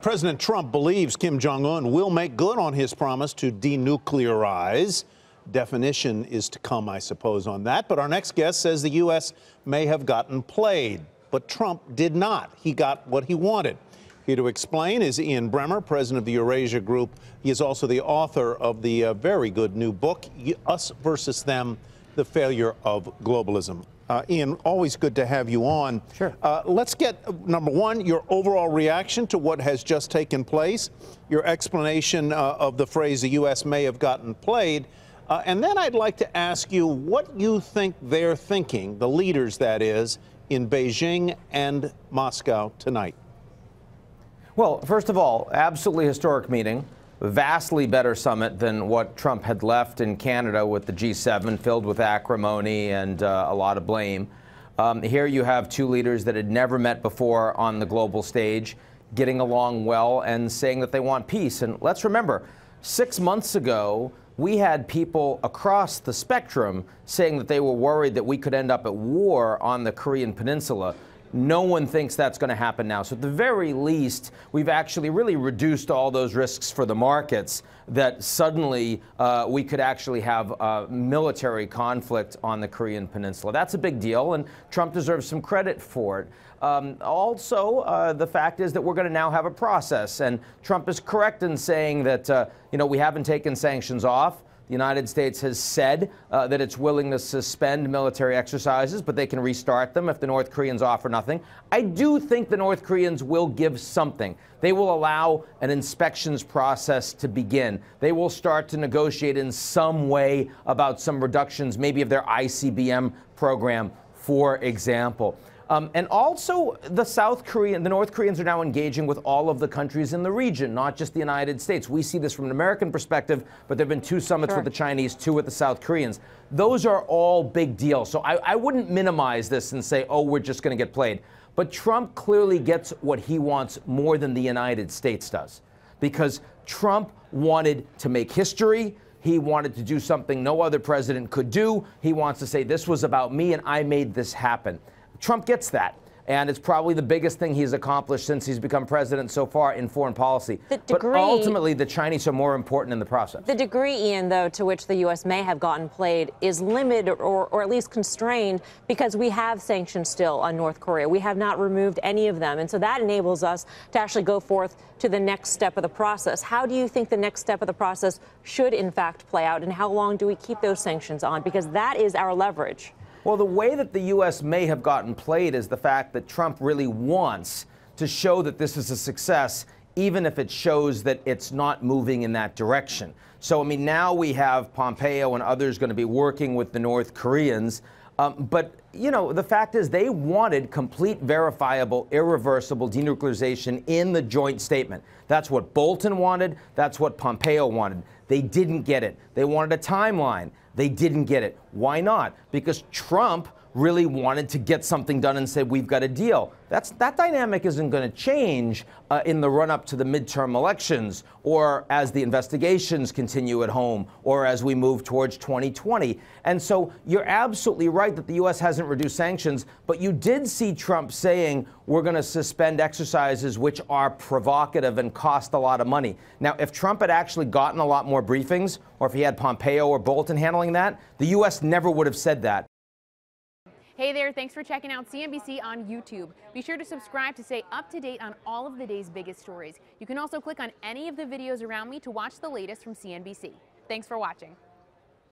President Trump believes Kim Jong Un will make good on his promise to denuclearize. Definition is to come, I suppose, on that. But our next guest says the U.S. may have gotten played. But Trump did not. He got what he wanted. Here to explain is Ian Bremmer, president of the Eurasia Group. He is also the author of the very good new book, Us versus Them, The Failure of Globalism. Ian, always good to have you on. Sure. Let's get, number one, your overall reaction to what has just taken place, your explanation of the phrase the U.S. may have gotten played, and then I'd like to ask you what you think they're thinking, the leaders, that is, in Beijing and Moscow tonight. Well, first of all, absolutely historic meeting. Vastly better summit than what Trump had left in Canada with the G7, filled with acrimony and a lot of blame. Here you have two leaders that had never met before on the global stage, getting along well and saying that they want peace. And let's remember, 6 months ago, we had people across the spectrum saying that they were worried that we could end up at war on the Korean Peninsula. No one thinks that's going to happen now. So at the very least, we've actually really reduced all those risks for the markets that suddenly we could actually have a military conflict on the Korean Peninsula. That's a big deal, and Trump deserves some credit for it. Also, the fact is that we're going to now have a process, and Trump is correct in saying that, we haven't taken sanctions off. The United States has said that it's willing to suspend military exercises, but they can restart them if the North Koreans offer nothing. I do think the North Koreans will give something. They will allow an inspections process to begin. They will start to negotiate in some way about some reductions, maybe of their ICBM program, for example. And also, the North Koreans are now engaging with all of the countries in the region, not just the United States. We see this from an American perspective, but there have been two summits with the Chinese, two with the South Koreans. Those are all big deals. So I wouldn't minimize this and say, oh, we're just going to get played. But Trump clearly gets what he wants more than the United States does, because Trump wanted to make history. He wanted to do something no other president could do. He wants to say, this was about me and I made this happen. Trump gets that, and it's probably the biggest thing he's accomplished since he's become president so far in foreign policy. But ultimately, the Chinese are more important in the process. The degree, Ian, though, to which the U.S. may have gotten played is limited or at least constrained because we have sanctions still on North Korea. We have not removed any of them, and so that enables us to actually go forth to the next step of the process. How do you think the next step of the process should, in fact, play out, and how long do we keep those sanctions on? Because that is our leverage. Well, the way that the U.S. may have gotten played is the fact that Trump really wants to show that this is a success, even if it shows that it's not moving in that direction. So, I mean, now we have Pompeo and others going to be working with the North Koreans. But, the fact is they wanted complete, verifiable, irreversible denuclearization in the joint statement. That's what Bolton wanted. That's what Pompeo wanted. They didn't get it. They wanted a timeline. They didn't get it. Why not? Because Trump really wanted to get something done and said, we've got a deal. That dynamic isn't going to change in the run-up to the midterm elections, or as the investigations continue at home, or as we move towards 2020. And so you're absolutely right that the U.S. hasn't reduced sanctions, but you did see Trump saying we're going to suspend exercises which are provocative and cost a lot of money. Now, if Trump had actually gotten a lot more briefings, or if he had Pompeo or Bolton handling that, the U.S. never would have said that. Hey there, thanks for checking out CNBC on YouTube. Be sure to subscribe to stay up to date on all of the day's biggest stories. You can also click on any of the videos around me to watch the latest from CNBC. Thanks for watching.